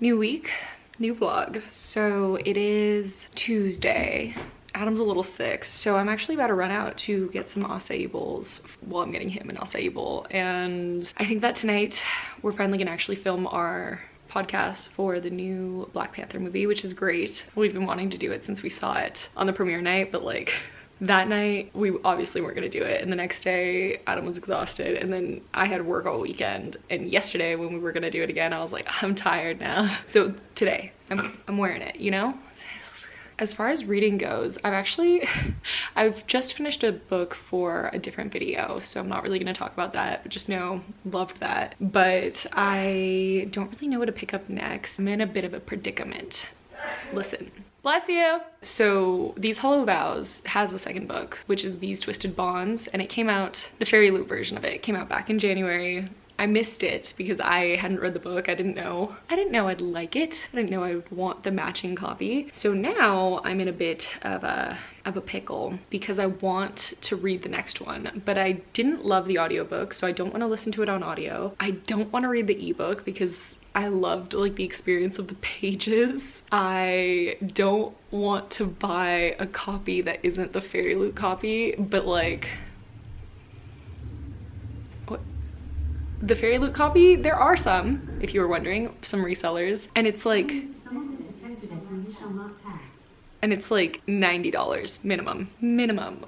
New week, new vlog. So it is Tuesday. Adam's a little sick, so I'm actually about to run out to get some acai bowls. Well, I'm getting him an acai bowl, and I think that tonight we're finally gonna actually film our podcast for the new Black Panther movie, which is great. We've been wanting to do it since we saw it on the premiere night, but like that night we obviously weren't gonna do it, and the next day Adam was exhausted, and then I had work all weekend, and yesterday when we were gonna do it again I was like, I'm tired now. So today I'm wearing it, you know? As far as reading goes, I've just finished a book for a different video, so I'm not really going to talk about that, but just know, loved that. But I don't really know what to pick up next. I'm in a bit of a predicament. Listen. Bless you! So These Hollow Vows has a second book, which is These Twisted Bonds, and it came out, the Fairy Loot version of it came out back in January. I missed it because I hadn't read the book. I didn't know I'd like it. I didn't know I would want the matching copy. So now I'm in a bit of a pickle because I want to read the next one, but I didn't love the audiobook, so I don't want to listen to it on audio. I don't want to read the ebook because I loved like the experience of the pages. I don't want to buy a copy that isn't the Fairy Loot copy, but like, the Fairy Loot copy, there are some, if you were wondering, some resellers, and it's like $90 minimum.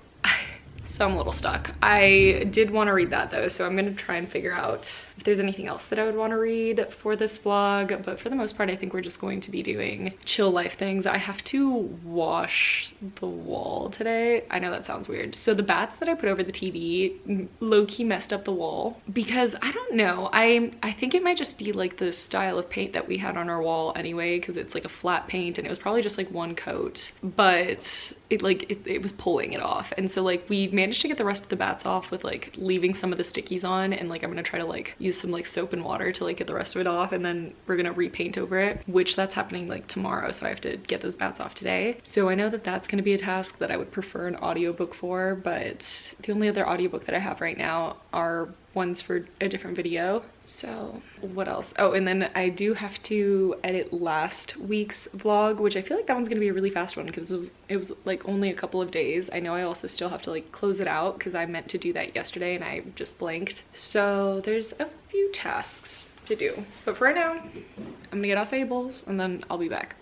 So I'm a little stuck. I did want to read that though, so I'm gonna try and figure out if there's anything else that I would want to read for this vlog, but for the most part I think we're just going to be doing chill life things. I have to wash the wall today. I know that sounds weird. So the bats that I put over the TV low-key messed up the wall because I don't know, I think it might just be like the style of paint that we had on our wall anyway, because it's like a flat paint and it was probably just like one coat, but it was pulling it off, and so like we managed to get the rest of the bats off with like leaving some of the stickies on, and like I'm gonna try to like use some like soap and water to like get the rest of it off, and then we're gonna repaint over it, which that's happening like tomorrow, so I have to get those bats off today. So I know that that's gonna be a task that I would prefer an audiobook for, but the only other audiobook that I have right now are ones for a different video. So what else? Oh, and then I do have to edit last week's vlog, which I feel like that one's gonna be a really fast one because it was like only a couple of days. I know I also still have to like close it out because I meant to do that yesterday and I just blanked. So there's a few tasks to do, but for right now I'm gonna get acai bowls and then I'll be back.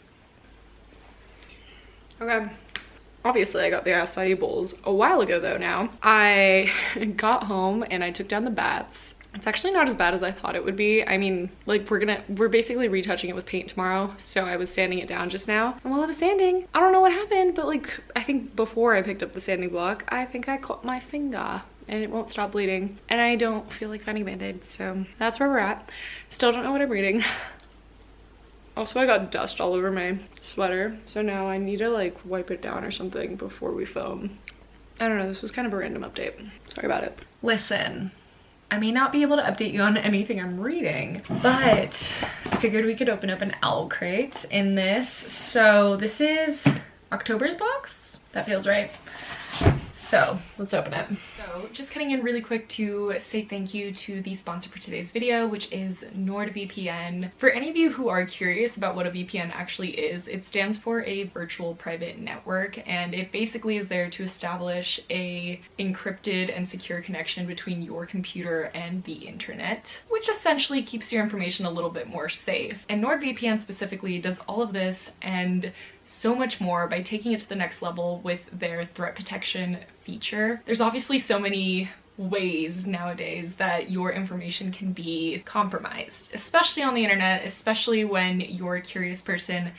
Okay. Obviously I got the acai bowls a while ago though now. I got home and I took down the bats. It's actually not as bad as I thought it would be. I mean, like we're basically retouching it with paint tomorrow. So I was sanding it down just now. And while I was sanding, I don't know what happened, but like I think before I picked up the sanding block, I think I caught my finger and it won't stop bleeding. And I don't feel like finding a band-aid. So that's where we're at. Still don't know what I'm reading. Also, I got dust all over my sweater, so now I need to like wipe it down or something before we film. I don't know, this was kind of a random update. Sorry about it. Listen, I may not be able to update you on anything I'm reading, but I figured we could open up an Owlcrate in this. So this is October's box? That feels right. So let's open it. So just cutting in really quick to say thank you to the sponsor for today's video, which is NordVPN. For any of you who are curious about what a VPN actually is, it stands for a virtual private network, and it basically is there to establish a encrypted and secure connection between your computer and the internet, which essentially keeps your information a little bit more safe. And NordVPN specifically does all of this and so much more by taking it to the next level with their threat protection feature. There's obviously so many ways nowadays that your information can be compromised, especially on the internet, especially when you're a curious person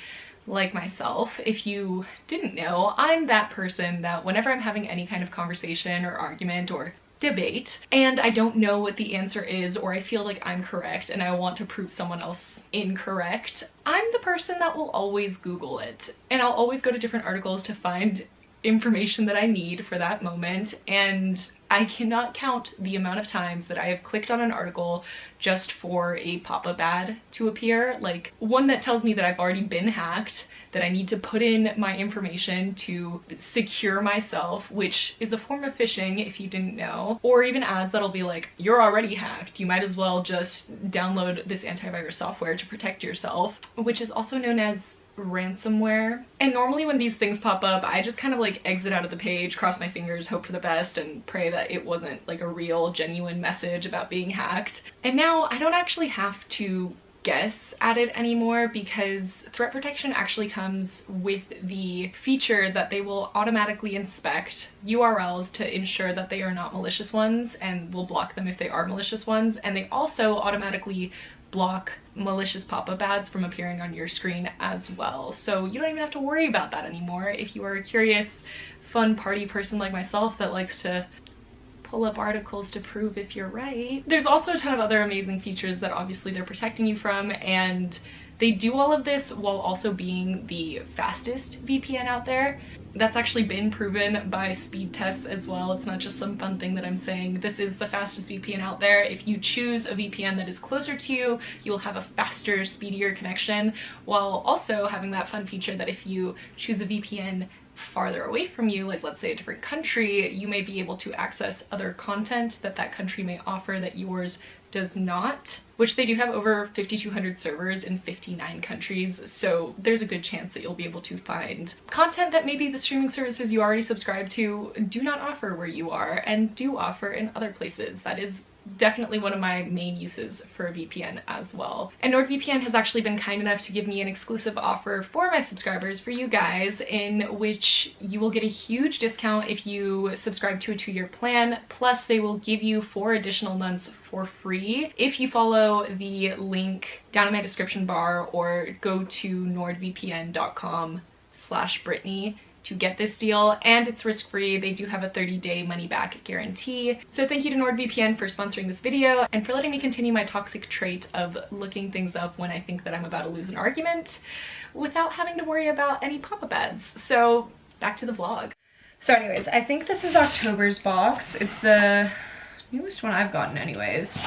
like myself. If you didn't know, I'm that person that whenever I'm having any kind of conversation or argument or debate and I don't know what the answer is, or I feel like I'm correct and I want to prove someone else incorrect, I'm the person that will always Google it, and I'll always go to different articles to find information that I need for that moment, and I cannot count the amount of times that I have clicked on an article just for a pop-up ad to appear, like one that tells me that I've already been hacked, that I need to put in my information to secure myself, which is a form of phishing if you didn't know, or even ads that'll be like, you're already hacked, you might as well just download this antivirus software to protect yourself, which is also known as ransomware. And normally when these things pop up, I just kind of like exit out of the page, cross my fingers, hope for the best, and pray that it wasn't like a real genuine message about being hacked. And now I don't actually have to guess at it anymore, because threat protection actually comes with the feature that they will automatically inspect URLs to ensure that they are not malicious ones, and will block them if they are malicious ones. And they also automatically block malicious pop-up ads from appearing on your screen as well. So you don't even have to worry about that anymore if you are a curious, fun party person like myself that likes to pull up articles to prove if you're right. There's also a ton of other amazing features that obviously they're protecting you from, and they do all of this while also being the fastest VPN out there. That's actually been proven by speed tests as well. It's not just some fun thing that I'm saying. This is the fastest VPN out there. If you choose a VPN that is closer to you, you will have a faster, speedier connection, while also having that fun feature that if you choose a VPN farther away from you, like let's say a different country, you may be able to access other content that that country may offer that yours does not, which they do have over 5,200 servers in 59 countries, so there's a good chance that you'll be able to find content that maybe the streaming services you already subscribe to do not offer where you are, and do offer in other places. That is definitely one of my main uses for a VPN as well. And NordVPN has actually been kind enough to give me an exclusive offer for my subscribers, for you guys, in which you will get a huge discount if you subscribe to a 2-year plan, plus they will give you 4 additional months for free if you follow the link down in my description bar or go to nordvpn.com/Brittany to get this deal, and it's risk-free. They do have a 30-day money-back guarantee. So thank you to NordVPN for sponsoring this video and for letting me continue my toxic trait of looking things up when I think that I'm about to lose an argument without having to worry about any pop-up ads. So back to the vlog. So anyways, I think this is October's box. It's the newest one I've gotten anyways.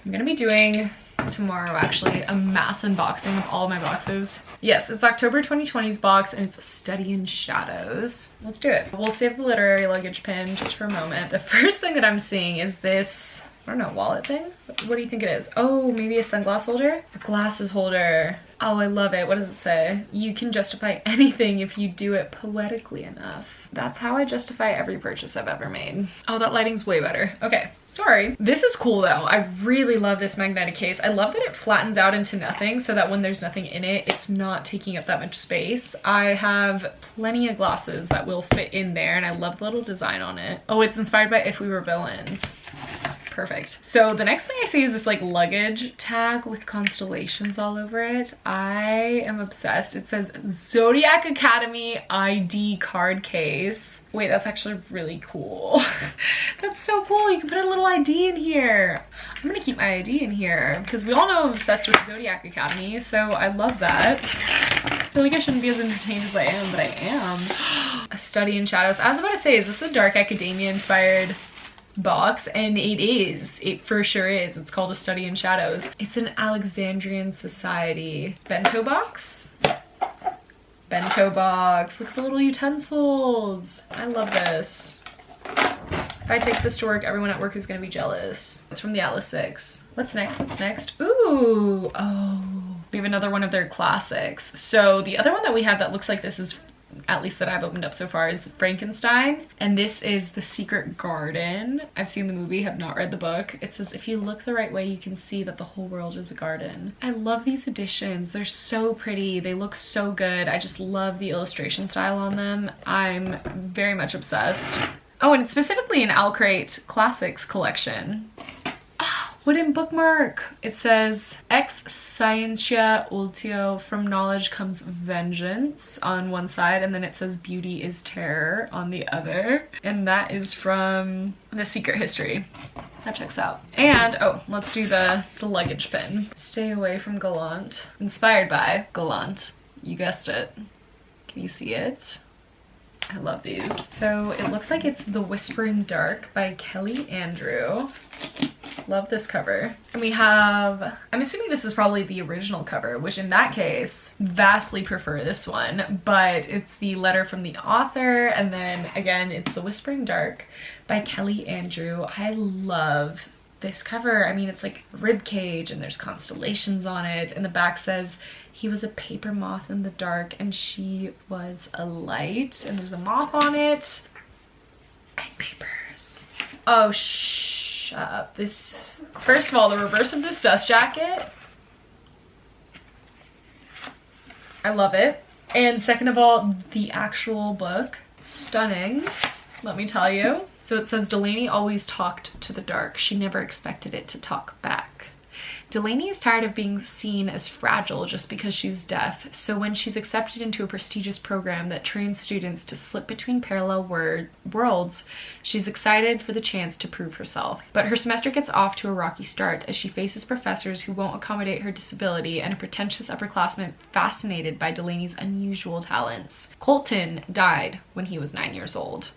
I'm gonna be doing tomorrow actually a mass unboxing of all of my boxes. Yes, it's October 2020's box, and it's Study in Shadows. Let's do it. We'll save the literary luggage pin just for a moment. The first thing that I'm seeing is this, I don't know, wallet thing? What do you think it is? Oh, maybe a sunglass holder? A glasses holder. Oh, I love it. What does it say? You can justify anything if you do it poetically enough. That's how I justify every purchase I've ever made. Oh, that lighting's way better. Okay, sorry. This is cool though. I really love this magnetic case. I love that it flattens out into nothing so that when there's nothing in it, it's not taking up that much space. I have plenty of glasses that will fit in there, and I love the little design on it. Oh, it's inspired by If We Were Villains. Perfect. So the next thing I see is this like luggage tag with constellations all over it. I am obsessed. It says Zodiac Academy ID card case. Wait, that's actually really cool. That's so cool. You can put a little ID in here. I'm gonna keep my ID in here because we all know I'm obsessed with Zodiac Academy, so I love that. I feel like I shouldn't be as entertained as I am, but I am. A Study in Shadows. I was about to say, is this a dark academia inspired box? And it is. It for sure is. It's called A Study in Shadows. It's an Alexandrian Society bento box. Bento box. Look at the little utensils. I love this. If I take this to work, everyone at work is gonna be jealous. It's from the Atlas 6. What's next? What's next? Ooh. Oh. We have another one of their classics. So the other one that we have that looks like this is, at least that I've opened up so far, is Frankenstein, and this is The Secret Garden. I've seen the movie, have not read the book. It says if you look the right way, you can see that the whole world is a garden. I love these editions. They're so pretty. They look so good. I just love the illustration style on them. I'm very much obsessed. Oh, and it's specifically an Owlcrate Classics collection. Wooden bookmark. It says ex scientia ultio, from knowledge comes vengeance on one side, and then it says beauty is terror on the other, and that is from The Secret History. That checks out. And oh, let's do the luggage pin. Stay away from Gallant. Inspired by Gallant. You guessed it. Can you see it? I love these. So it looks like it's The Whispering Dark by Kelly Andrew. Love this cover. And we have, I'm assuming this is probably the original cover, which in that case, vastly prefer this one, but it's the letter from the author, and then again, it's The Whispering Dark by Kelly Andrew. I love this cover. I mean, it's like a rib cage and there's constellations on it, and the back says, "He was a paper moth in the dark and she was a light," and there's a moth on it and papers. Oh, shut up. This, first of all, the reverse of this dust jacket, I love it. And second of all, the actual book, stunning, let me tell you. So it says, Delaney always talked to the dark. She never expected it to talk back. Delaney is tired of being seen as fragile just because she's deaf, so when she's accepted into a prestigious program that trains students to slip between parallel worlds, she's excited for the chance to prove herself. But her semester gets off to a rocky start as she faces professors who won't accommodate her disability and a pretentious upperclassman fascinated by Delaney's unusual talents. Colton died when he was 9 years old.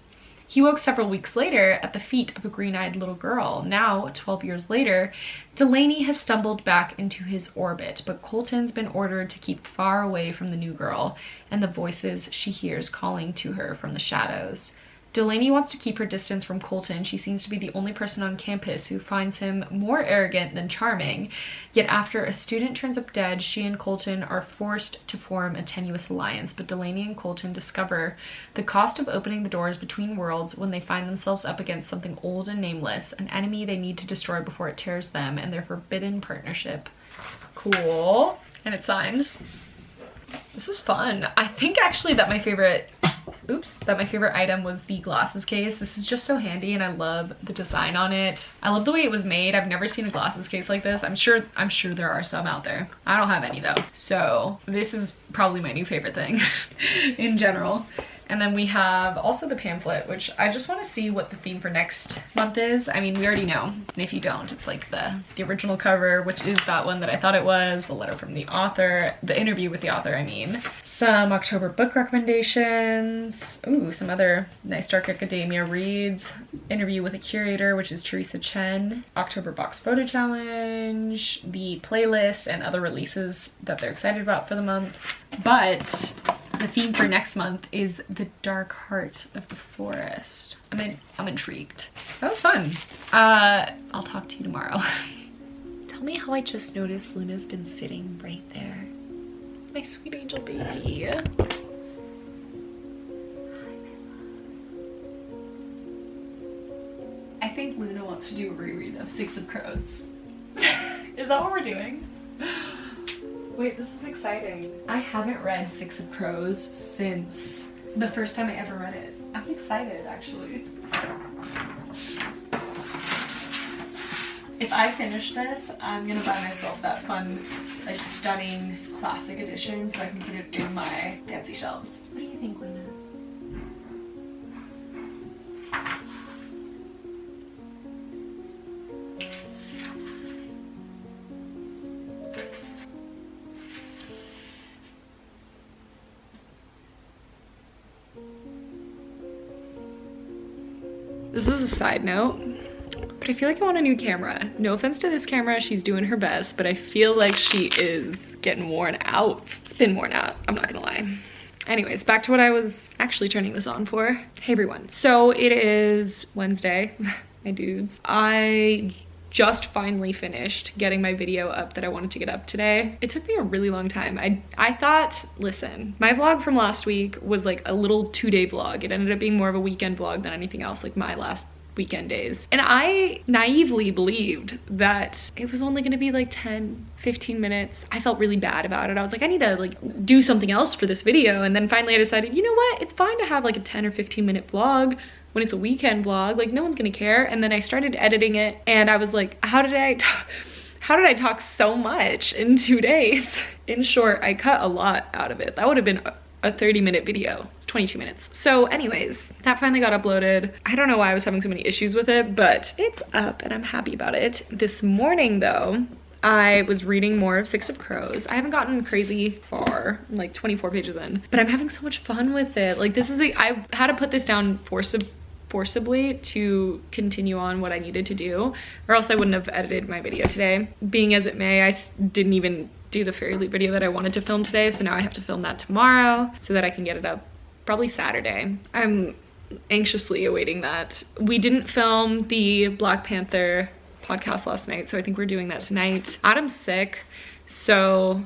He woke several weeks later at the feet of a green-eyed little girl. Now, 12 years later, Delaney has stumbled back into his orbit, but Colton's been ordered to keep far away from the new girl and the voices she hears calling to her from the shadows. Delaney wants to keep her distance from Colton. She seems to be the only person on campus who finds him more arrogant than charming. Yet after a student turns up dead, she and Colton are forced to form a tenuous alliance. But Delaney and Colton discover the cost of opening the doors between worlds when they find themselves up against something old and nameless, an enemy they need to destroy before it tears them, and their forbidden partnership. Cool. And it's signed. This was fun. I think actually that my favorite item was the glasses case. This is just so handy and I love the design on it. I love the way it was made. I've never seen a glasses case like this. I'm sure there are some out there. I don't have any though. So this is probably my new favorite thing in general. And then we have also the pamphlet, which I just want to see what the theme for next month is. I mean, we already know. And if you don't, it's like the original cover, which is that one that I thought it was, the letter from the author, the interview with the author, I mean. Some October book recommendations. Ooh, some other nice dark academia reads. Interview with a curator, which is Teresa Chen. October box photo challenge, the playlist, and other releases that they're excited about for the month. But the theme for next month is the dark heart of the forest. I'm intrigued. That was fun. I'll talk to you tomorrow. Tell me how I just noticed Luna's been sitting right there. My sweet angel baby. I think Luna wants to do a reread of Six of Crows. Is that what we're doing? Wait, this is exciting. I haven't read Six of Crows since the first time I ever read it. I'm excited, actually. If I finish this, I'm gonna buy myself that fun, like, stunning classic edition so I can put it in my fancy shelves. What do you think, Luna? This is a side note, but I feel like I want a new camera. No offense to this camera, she's doing her best, but I feel like she is getting worn out. It's been worn out, I'm not gonna lie. Anyways, back to what I was actually turning this on for. Hey everyone, so it is Wednesday, my dudes. I just finally finished getting my video up that I wanted to get up today. It took me a really long time. I thought, listen, my vlog from last week was like a little 2-day vlog. It ended up being more of a weekend vlog than anything else, like my last weekend days. And I naively believed that it was only gonna be like 10-15 minutes. I felt really bad about it. I was like, I need to like do something else for this video. And then finally I decided, you know what? It's fine to have like a 10 or 15 minute vlog when it's a weekend vlog, like no one's gonna care. And then I started editing it and I was like, how did I talk so much in 2 days? In short, I cut a lot out of it. That would have been a 30-minute video. It's 22 minutes. So anyways, that finally got uploaded. I don't know why I was having so many issues with it, but it's up and I'm happy about it. This morning though, I was reading more of Six of Crows. I haven't gotten crazy far far. I'm like 24 pages in, but I'm having so much fun with it. Like this is I had to put this down forcibly to continue on what I needed to do, or else I wouldn't have edited my video today. Being as it may, I didn't even do the fairy loot video that I wanted to film today, so now I have to film that tomorrow so that I can get it up probably Saturday. I'm anxiously awaiting that. We didn't film the Black Panther podcast last night, so I think we're doing that tonight. Adam's sick, so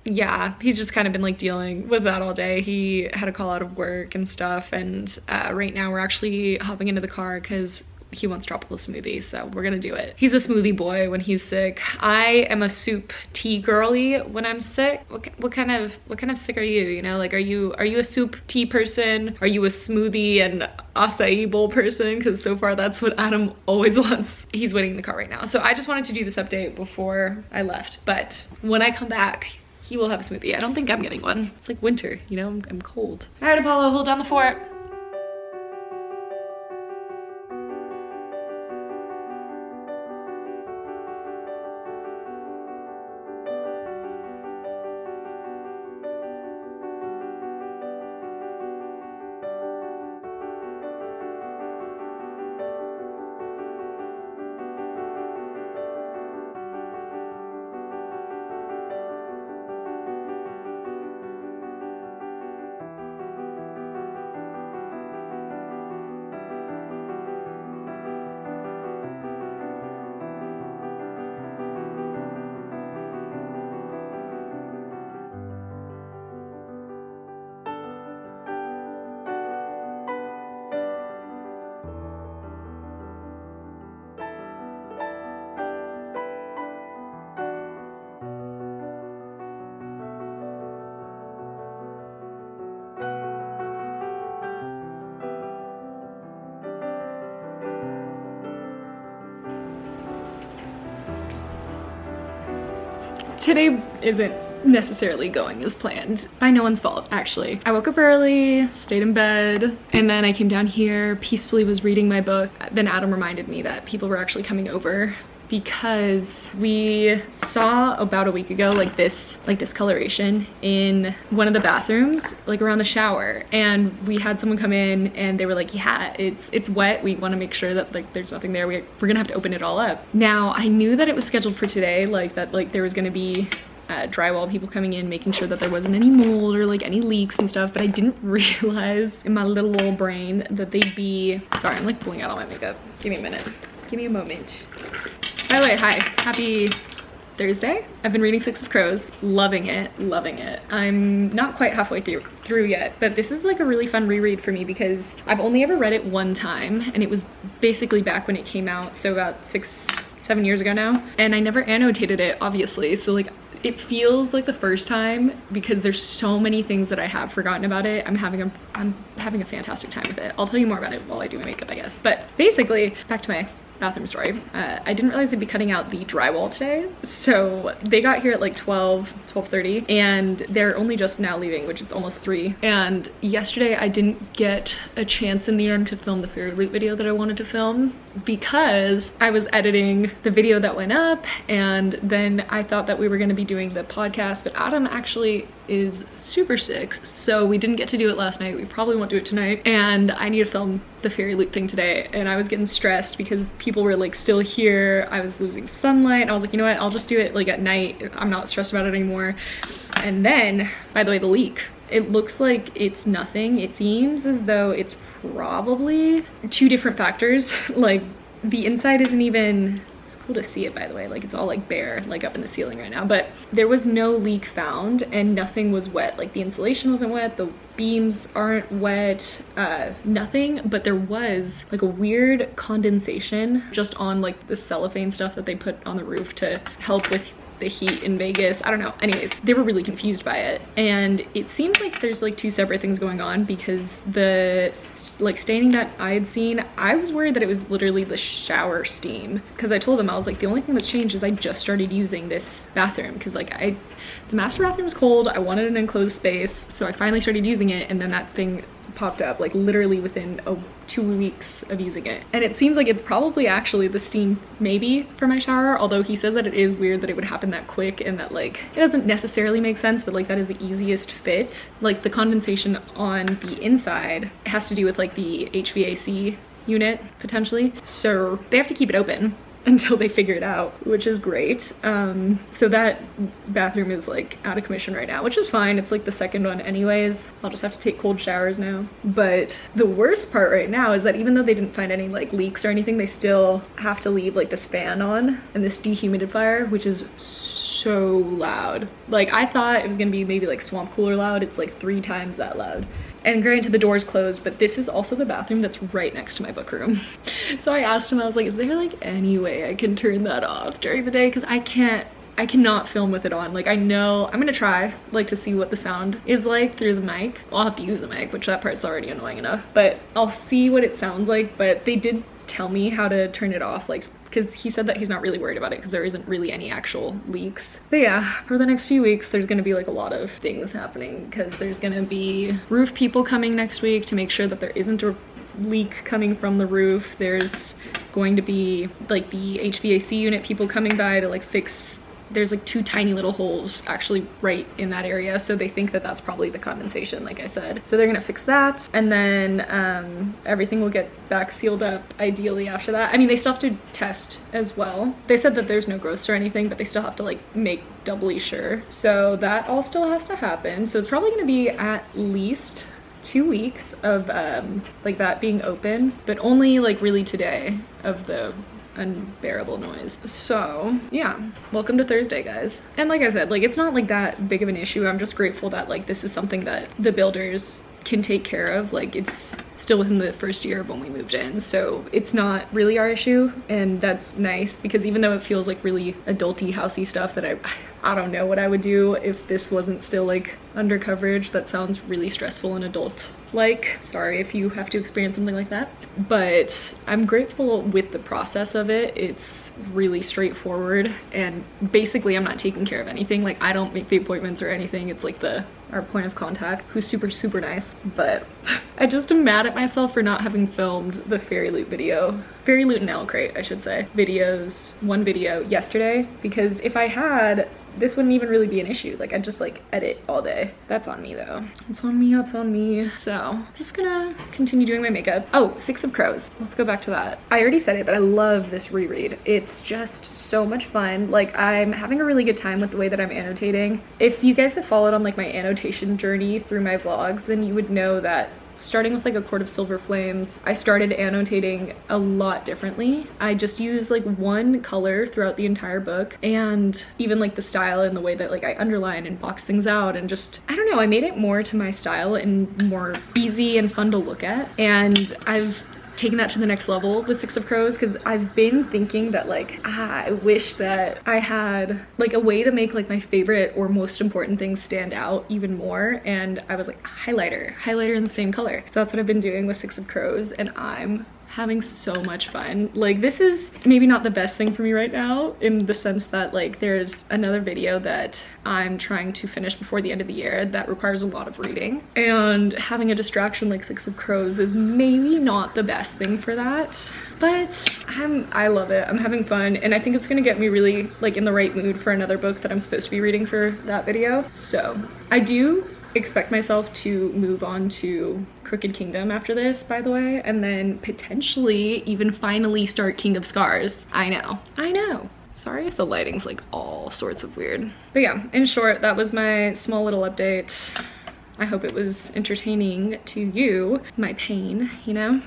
yeah, he's just kind of been like dealing with that all day. He had a call out of work and stuff, and right now we're actually hopping into the car because he wants tropical smoothie, so we're gonna do it. He's a smoothie boy when he's sick. I am a soup tea girly when I'm sick. What kind of sick are you? You know, like are you a soup tea person? Are you a smoothie and acai bowl person? Because so far that's what Adam always wants. He's waiting in the car right now, so I just wanted to do this update before I left, but when I come back he will have a smoothie. I don't think I'm getting one. It's like winter, you know, I'm cold. All right, Apollo, hold down the fort. Today isn't necessarily going as planned, by no one's fault actually. I woke up early, stayed in bed, and then I came down here, peacefully was reading my book. Then Adam reminded me that people were actually coming over because we saw about a week ago like this discoloration in one of the bathrooms, like around the shower, and we had someone come in and they were like, yeah, it's wet, we want to make sure that like there's nothing there, we're gonna have to open it all up. Now I knew that it was scheduled for today, like that like there was gonna be drywall people coming in, making sure that there wasn't any mold or like any leaks and stuff, but I didn't realize in my little old brain that they'd be, sorry, I'm like pulling out all my makeup, give me a minute, give me a moment. By the way, hi, happy Thursday. I've been reading Six of Crows, loving it, loving it. I'm not quite halfway through yet, but this is like a really fun reread for me because I've only ever read it one time, and it was basically back when it came out, so about 6-7 years ago now, and I never annotated it, obviously, so like it feels like the first time because there's so many things that I have forgotten about it. I'm having a fantastic time with it. I'll tell you more about it while I do my makeup, I guess. But basically, back to my bathroom story. I didn't realize they'd be cutting out the drywall today. So they got here at like 12:30, and they're only just now leaving, which is almost 3. And yesterday I didn't get a chance in the end to film the fairy loot video that I wanted to film because I was editing the video that went up, and then I thought that we were going to be doing the podcast, but Adam actually is super sick, so we didn't get to do it last night. We probably won't do it tonight, and I need to film the fairy loot thing today, and I was getting stressed because people were like still here. I was losing sunlight. I was like, you know what, I'll just do it like at night. I'm not stressed about it anymore. And then, by the way, the leak, it looks like it's nothing. It seems as though it's probably 2 different factors. Like the inside isn't even, it's cool to see it, by the way, like it's all like bare, like up in the ceiling right now, but there was no leak found and nothing was wet. Like the insulation wasn't wet, the beams aren't wet, nothing, but there was like a weird condensation just on like the cellophane stuff that they put on the roof to help with the heat in Vegas. I don't know. Anyways, they were really confused by it, and it seems like there's like 2 separate things going on because the like staining that I had seen, I was worried that it was literally the shower steam, because I told them, I was like, the only thing that's changed is I just started using this bathroom because like the master bathroom was cold. I wanted an enclosed space, so I finally started using it, and then that thing popped up like literally within 2 weeks of using it. And it seems like it's probably actually the steam maybe for my shower, although he says that it is weird that it would happen that quick and that like it doesn't necessarily make sense, but like that is the easiest fit. Like the condensation on the inside has to do with like the HVAC unit potentially, so they have to keep it open until they figure it out, which is great. So that bathroom is like out of commission right now, which is fine. It's like the second one anyways. I'll just have to take cold showers now. But the worst part right now is that even though they didn't find any like leaks or anything, they still have to leave like this fan on and this dehumidifier, which is so loud. Like I thought it was gonna be maybe like swamp cooler loud. It's like 3 times that loud. And granted, the door's closed, but this is also the bathroom that's right next to my book room. So I asked him, I was like, is there like any way I can turn that off during the day? Because I cannot film with it on. Like I know, I'm gonna try like to see what the sound is like through the mic. I'll have to use the mic, which that part's already annoying enough, but I'll see what it sounds like. But they did tell me how to turn it off, like because he said that he's not really worried about it because there isn't really any actual leaks. But yeah, for the next few weeks, there's gonna be like a lot of things happening because there's gonna be roof people coming next week to make sure that there isn't a leak coming from the roof. There's going to be like the HVAC unit people coming by to like fix. There's like 2 tiny little holes actually right in that area, so they think that that's probably the condensation, like I said. So they're gonna fix that, and then everything will get back sealed up ideally after that. I mean, they still have to test as well. They said that there's no growths or anything, but they still have to like make doubly sure. So that all still has to happen. So it's probably gonna be at least 2 weeks of like that being open, but only like really today of the unbearable noise. So yeah, welcome to Thursday, guys. And like I said, like it's not like that big of an issue. I'm just grateful that like this is something that the builders can take care of. Like it's still within the first year of when we moved in, so it's not really our issue, and that's nice because even though it feels like really adulty housey stuff that I don't know what I would do if this wasn't still like under coverage. That sounds really stressful and adult like. Sorry if you have to experience something like that, but I'm grateful with the process of it. It's really straightforward, and basically I'm not taking care of anything. Like I don't make the appointments or anything. It's like our point of contact, who's super nice. But I just am mad at myself for not having filmed the Fairy Loot video, Fairy Loot and Owlcrate I should say, one video yesterday, because if I had, this wouldn't even really be an issue. Like I'd just like edit all day. That's on me though. It's on me, it's on me. So I'm just gonna continue doing my makeup. Oh, 6 of Crows. Let's go back to that. I already said it, but I love this reread. It's just so much fun. Like I'm having a really good time with the way that I'm annotating. If you guys have followed on like my annotation journey through my vlogs, then you would know that starting with like a Court of Silver Flames, I started annotating a lot differently. I just use like one color throughout the entire book, and even like the style and the way that like I underline and box things out, and just, I don't know, I made it more to my style and more easy and fun to look at. And I've taking that to the next level with 6 of Crows, because I've been thinking that like I wish that I had like a way to make like my favorite or most important things stand out even more, and I was like highlighter in the same color. So that's what I've been doing with 6 of Crows, and I'm having so much fun. Like this is maybe not the best thing for me right now, in the sense that like there's another video that I'm trying to finish before the end of the year that requires a lot of reading, and having a distraction like 6 of Crows is maybe not the best thing for that. But I love it. I'm having fun, and I think it's gonna get me really like in the right mood for another book that I'm supposed to be reading for that video. So I do expect myself to move on to Crooked Kingdom after this, by the way, and then potentially even finally start King of Scars. I know. Sorry if the lighting's like all sorts of weird. But yeah, in short, that was my small little update. I hope it was entertaining to you. My pain, you know?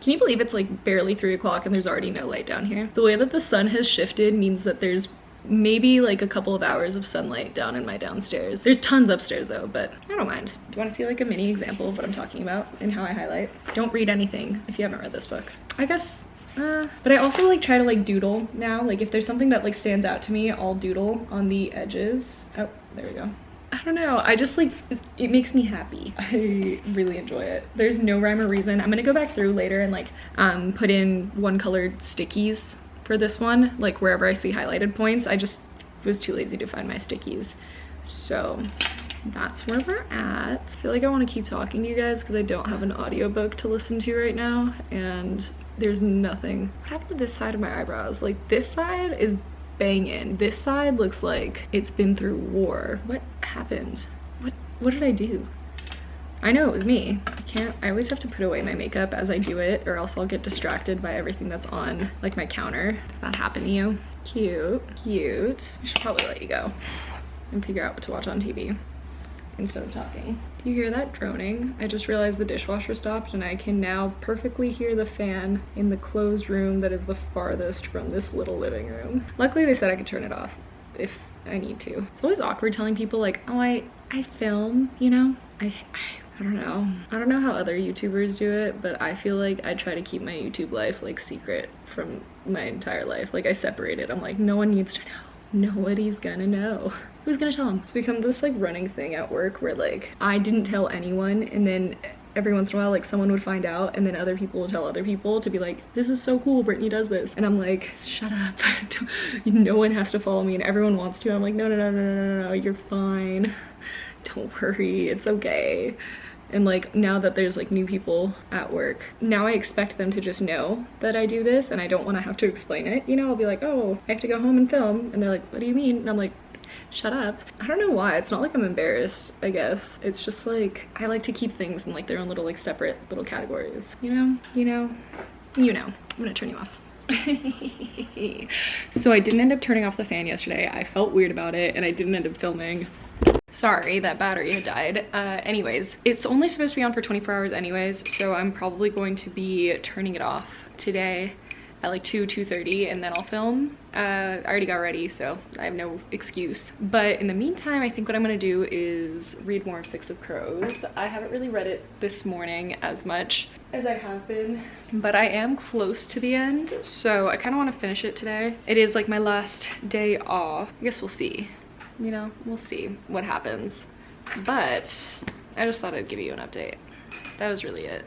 Can you believe it's like barely 3 o'clock and there's already no light down here? The way that the sun has shifted means that there's maybe like a couple of hours of sunlight down in my downstairs. There's tons upstairs though, but I don't mind. Do you want to see like a mini example of what I'm talking about and how I highlight? Don't read anything if you haven't read this book, I guess. But I also like try to like doodle now. Like if there's something that like stands out to me, I'll doodle on the edges. Oh, there we go. I don't know, I just like, it makes me happy. I really enjoy it. There's no rhyme or reason. I'm gonna go back through later and like put in one colored stickies for this one, like wherever I see highlighted points. I just was too lazy to find my stickies. So that's where we're at. I feel like I want to keep talking to you guys because I don't have an audiobook to listen to right now, and there's nothing. What happened to this side of my eyebrows? Like, this side is banging. This side looks like it's been through war. What happened? What did I do? I know it was me. I always have to put away my makeup as I do it, or else I'll get distracted by everything that's on like my counter. Does that happen to you? Cute, cute. I should probably let you go and figure out what to watch on TV instead of talking. Do you hear that droning? I just realized the dishwasher stopped and I can now perfectly hear the fan in the closed room that is the farthest from this little living room. Luckily they said I could turn it off if I need to. It's always awkward telling people like, oh, I film, you know? I don't know. I don't know how other YouTubers do it, but I feel like I try to keep my YouTube life like secret from my entire life. Like I separate it. I'm like, no one needs to know. Nobody's gonna know. Who's gonna tell them? It's become this like running thing at work where like I didn't tell anyone, and then every once in a while like someone would find out, and then other people would tell other people to be like, this is so cool, Brittany does this. And I'm like, shut up. No one has to follow me, and everyone wants to. I'm like, no, you're fine. Don't worry, it's okay. And like now that there's like new people at work, now I expect them to just know that I do this, and I don't want to have to explain it. You know, I'll be like, oh, I have to go home and film, and they're like, what do you mean? And I'm like, shut up. I don't know why. It's not like I'm embarrassed, I guess. It's just like I like to keep things in like their own little like separate little categories. You know. I'm gonna turn you off. So I didn't end up turning off the fan yesterday. I felt weird about it, and I didn't end up filming. Sorry, that battery had died. Anyways, it's only supposed to be on for 24 hours anyways, so I'm probably going to be turning it off today at like 2:30, and then I'll film. I already got ready, so I have no excuse. But in the meantime, I think what I'm gonna do is read more of Six of Crows. I haven't really read it this morning as much as I have been, but I am close to the end, so I kind of want to finish it today. It is like my last day off. I guess we'll see. You know, we'll see what happens. But I just thought I'd give you an update. That was really it.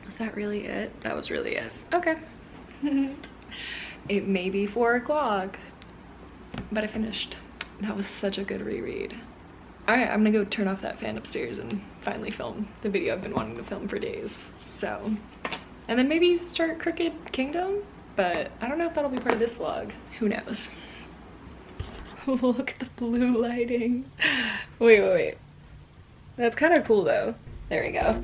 Was that really it? That was really it. Okay. It may be 4 o'clock, but I finished. That was such a good reread. All right, I'm gonna go turn off that fan upstairs and finally film the video I've been wanting to film for days. So, and then maybe start Crooked Kingdom, but I don't know if that'll be part of this vlog. Who knows? Look at the blue lighting. Wait. That's kind of cool though. There we go.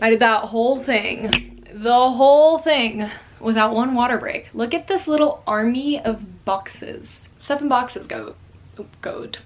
I did that whole thing. The whole thing without one water break. Look at this little army of boxes. 7 boxes go. That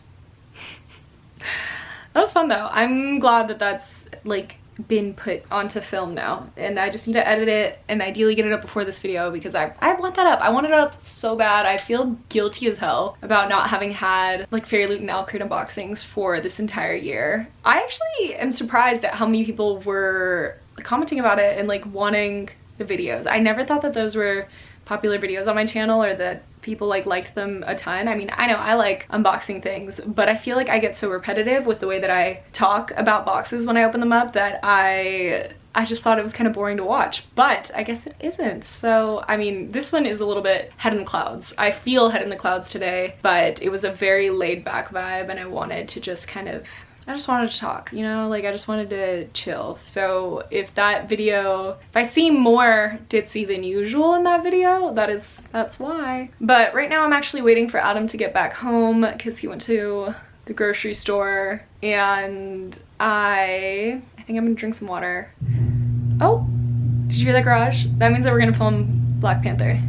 was fun though. I'm glad that that's like been put onto film now, and I just need to edit it and ideally get it up before this video because I want that up. I want it up so bad. I feel guilty as hell about not having had like Fairy Loot and Owlcrate unboxings for this entire year. I actually am surprised at how many people were commenting about it and like wanting the videos. I never thought that those were popular videos on my channel or that people like liked them a ton. I mean, I know I like unboxing things, but I feel like I get so repetitive with the way that I talk about boxes when I open them up that I just thought it was kind of boring to watch, but I guess it isn't. So, I mean, this one is a little bit head in the clouds. I feel head in the clouds today, but it was a very laid back vibe, and I wanted to just kind of, I just wanted to talk, you know, like I just wanted to chill. So if that video, if I seem more ditzy than usual in that video, that's why. But right now I'm actually waiting for Adam to get back home because he went to the grocery store, and I think I'm gonna drink some water. Oh, did you hear that garage? That means that we're gonna film Black Panther.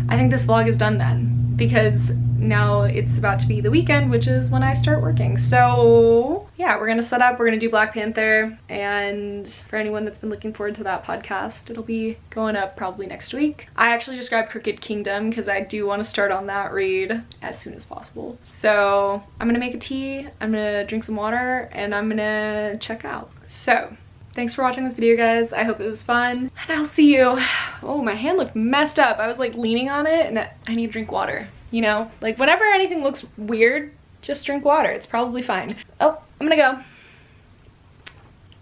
I think this vlog is done then, because now it's about to be the weekend, which is when I start working. So yeah, we're gonna set up, we're gonna do Black Panther, and for anyone that's been looking forward to that podcast, it'll be going up probably next week. I actually just grabbed Crooked Kingdom because I do want to start on that read as soon as possible. So I'm gonna make a tea, I'm gonna drink some water, and I'm gonna check out. So thanks for watching this video, guys. I hope it was fun, and I'll see you. Oh, my hand looked messed up. I was like leaning on it, and I need to drink water. You know, like whenever anything looks weird, just drink water. It's probably fine. Oh, I'm gonna go.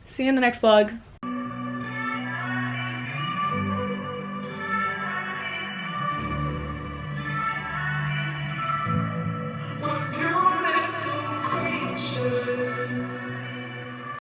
See you in the next vlog.